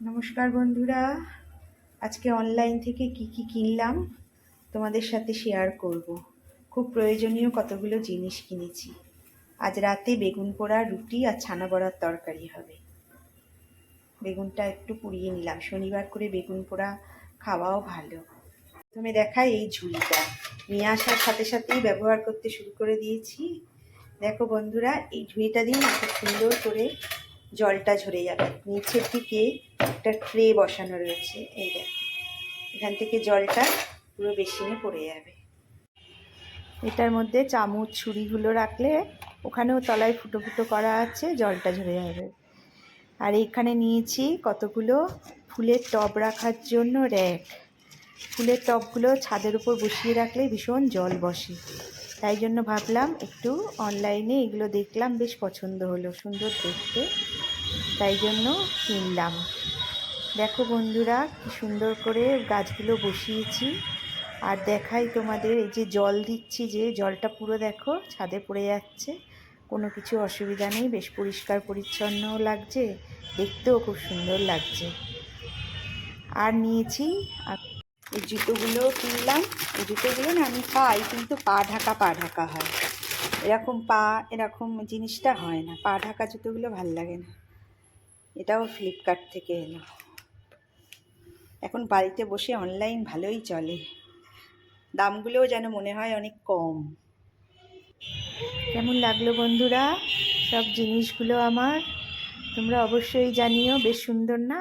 নমস্কার বন্ধুরা, আজকে অনলাইন থেকে কি কিনলাম তোমাদের সাথে শেয়ার করব। খুব প্রয়োজনীয় কতগুলো জিনিস কিনেছি। আজ রাতে বেগুন পোড়া, রুটি আর ছানা বড়ার তরকারি হবে। বেগুনটা একটু পুড়িয়ে নিলাম, শনিবার করে বেগুন পোড়া খাওয়াও ভালো। প্রথমে দেখাই এই ঝুড়িটা, নিয়ে আসার সাথে সাথেই ব্যবহার করতে শুরু করে দিয়েছি। দেখো বন্ধুরা, এই ঝুড়িটা দিয়ে না খুব সুন্দর করে জলটা ঝরে যাবে। নিচের দিকে একটা ট্রে বসানো রয়েছে, এই দেখো, এখান থেকে জলটা পুরো বেসিনে পড়ে যাবে। এটার মধ্যে চামচ ছুরিগুলো রাখলে ওখানেও তলায় ফুটো ফুটো করা আছে, জলটা ঝরে যাবে। আর এখানে নিয়েছি কতগুলো ফুলের টব রাখার জন্য র্যাক। ফুলের টবগুলো ছাদের উপর বসিয়ে রাখলে ভীষণ জল বসে, তাই জন্য ভাবলাম একটু অনলাইনে এগুলো দেখলাম, বেশ পছন্দ হলো, সুন্দর দেখতে, তাই জন্য কিনলাম। দেখো বন্ধুরা, কি সুন্দর করে গাছগুলো বসিয়েছি। আর দেখাই তোমাদের, এই যে জল দিচ্ছি, যে জলটা পুরো দেখো ছাদে পড়ে যাচ্ছে, কোনো কিছু অসুবিধা নেই, বেশ পরিষ্কার পরিচ্ছন্নও লাগছে, দেখতেও খুব সুন্দর লাগছে। আর নিয়েছি এই জুতোগুলো কিনলাম। এই জুতোগুলো না আমি পাই, কিন্তু পা ঢাকা হয়, এরকম জিনিসটা হয় না। পা ঢাকা জুতোগুলো ভাল লাগে না। এটাও ফ্লিপকার্ট থেকে এলো। এখন বাড়িতে বসে অনলাইন ভালোই চলে, দামগুলোও যেন মনে হয় অনেক কম। কেমন লাগলো বন্ধুরা সব জিনিসগুলো আমার? তোমরা অবশ্যই জানিও, বেশ সুন্দর না?